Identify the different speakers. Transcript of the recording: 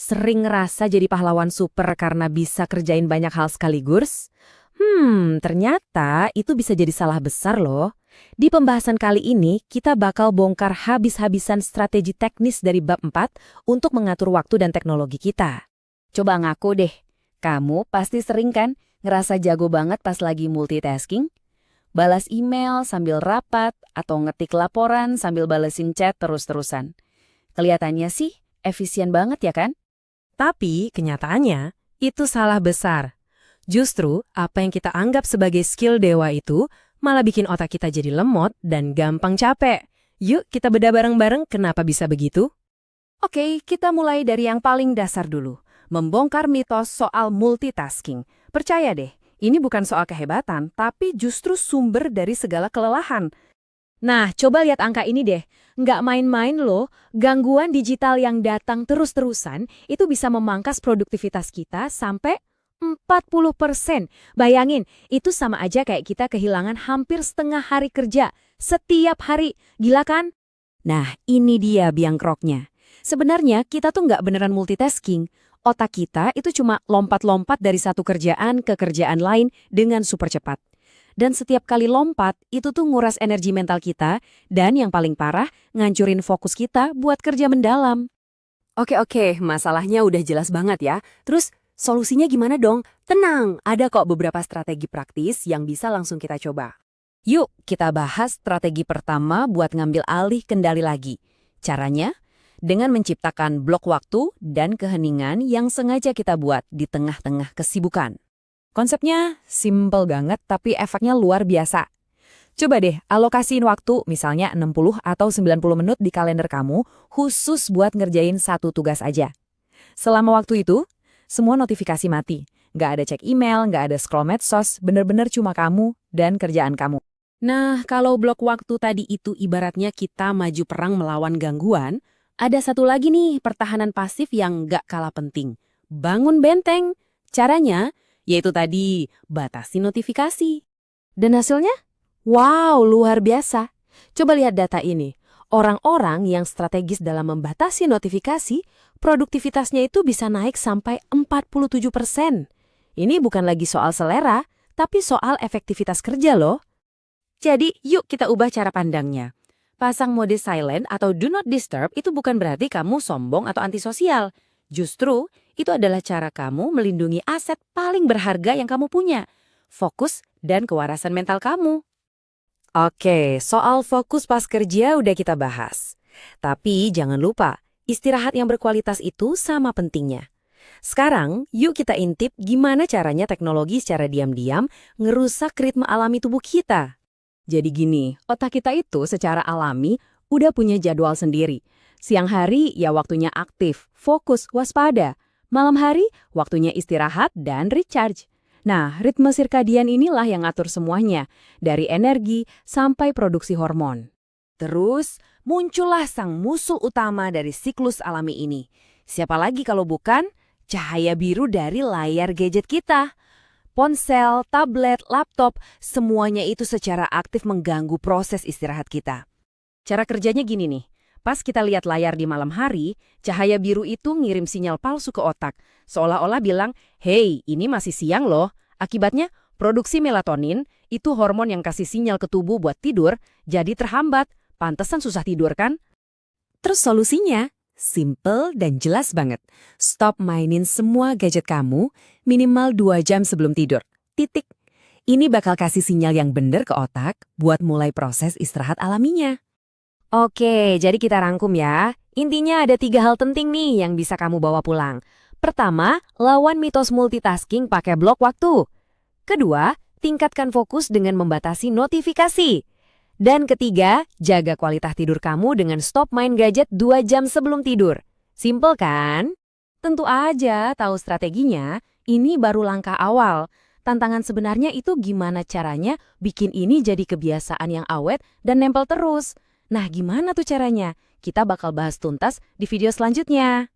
Speaker 1: Sering ngerasa jadi pahlawan super karena bisa kerjain banyak hal sekaligus? Ternyata itu bisa jadi salah besar loh. Di pembahasan kali ini, kita bakal bongkar habis-habisan strategi teknis dari bab 4 untuk mengatur waktu dan teknologi kita.
Speaker 2: Coba ngaku deh, kamu pasti sering kan ngerasa jago banget pas lagi multitasking? Balas email sambil rapat atau ngetik laporan sambil balesin chat terus-terusan. Kelihatannya sih efisien banget ya kan?
Speaker 1: Tapi kenyataannya, itu salah besar. Justru, apa yang kita anggap sebagai skill dewa itu malah bikin otak kita jadi lemot dan gampang capek. Yuk kita bedah bareng-bareng kenapa bisa begitu?
Speaker 2: Oke, kita mulai dari yang paling dasar dulu. Membongkar mitos soal multitasking. Percaya deh, ini bukan soal kehebatan, tapi justru sumber dari segala kelelahan.
Speaker 1: Nah, coba lihat angka ini deh. Nggak main-main loh, gangguan digital yang datang terus-terusan itu bisa memangkas produktivitas kita sampai 40%. Bayangin, itu sama aja kayak kita kehilangan hampir setengah hari kerja setiap hari. Gila kan?
Speaker 2: Nah, ini dia biang keroknya. Sebenarnya kita tuh nggak beneran multitasking. Otak kita itu cuma lompat-lompat dari satu kerjaan ke kerjaan lain dengan super cepat. Dan setiap kali lompat, itu tuh nguras energi mental kita, dan yang paling parah, ngancurin fokus kita buat kerja mendalam. Oke, masalahnya udah jelas banget ya. Terus, solusinya gimana dong? Tenang, ada kok beberapa strategi praktis yang bisa langsung kita coba. Yuk, kita bahas strategi pertama buat ngambil alih kendali lagi. Caranya, dengan menciptakan blok waktu dan keheningan yang sengaja kita buat di tengah-tengah kesibukan. Konsepnya simple banget tapi efeknya luar biasa. Coba deh alokasiin waktu misalnya 60 atau 90 menit di kalender kamu khusus buat ngerjain satu tugas aja. Selama waktu itu, semua notifikasi mati. Nggak ada cek email, nggak ada scroll medsos, bener-bener cuma kamu dan kerjaan kamu.
Speaker 1: Nah, kalau blok waktu tadi itu ibaratnya kita maju perang melawan gangguan, ada satu lagi nih pertahanan pasif yang nggak kalah penting. Bangun benteng. Caranya yaitu tadi, batasi notifikasi. Dan hasilnya? Wow, luar biasa. Coba lihat data ini. Orang-orang yang strategis dalam membatasi notifikasi, produktivitasnya itu bisa naik sampai 47%. Ini bukan lagi soal selera, tapi soal efektivitas kerja loh. Jadi, yuk kita ubah cara pandangnya. Pasang mode silent atau do not disturb itu bukan berarti kamu sombong atau antisosial. Justru, itu adalah cara kamu melindungi aset paling berharga yang kamu punya, fokus dan kewarasan mental kamu.
Speaker 2: Oke, soal fokus pas kerja udah kita bahas. Tapi jangan lupa, istirahat yang berkualitas itu sama pentingnya. Sekarang, yuk kita intip gimana caranya teknologi secara diam-diam ngerusak ritme alami tubuh kita. Jadi gini, otak kita itu secara alami udah punya jadwal sendiri. Siang hari ya waktunya aktif, fokus, waspada. Malam hari waktunya istirahat dan recharge. Nah, ritme sirkadian inilah yang ngatur semuanya, dari energi sampai produksi hormon. Terus, muncullah sang musuh utama dari siklus alami ini. Siapa lagi kalau bukan cahaya biru dari layar gadget kita. Ponsel, tablet, laptop, semuanya itu secara aktif mengganggu proses istirahat kita. Cara kerjanya gini nih. Pas kita lihat layar di malam hari, cahaya biru itu ngirim sinyal palsu ke otak. Seolah-olah bilang, hey, ini masih siang loh. Akibatnya, produksi melatonin, itu hormon yang kasih sinyal ke tubuh buat tidur, jadi terhambat. Pantesan susah tidur kan? Terus solusinya? Simple dan jelas banget. Stop mainin semua gadget kamu minimal 2 jam sebelum tidur. Titik. Ini bakal kasih sinyal yang bener ke otak buat mulai proses istirahat alaminya. Oke, jadi kita rangkum ya. Intinya ada 3 hal penting nih yang bisa kamu bawa pulang. Pertama, lawan mitos multitasking pakai blok waktu. Kedua, tingkatkan fokus dengan membatasi notifikasi. Dan ketiga, jaga kualitas tidur kamu dengan stop main gadget 2 jam sebelum tidur. Simple kan? Tentu aja tahu strateginya, ini baru langkah awal. Tantangan sebenarnya itu gimana caranya bikin ini jadi kebiasaan yang awet dan nempel terus. Nah, gimana tuh caranya? Kita bakal bahas tuntas di video selanjutnya.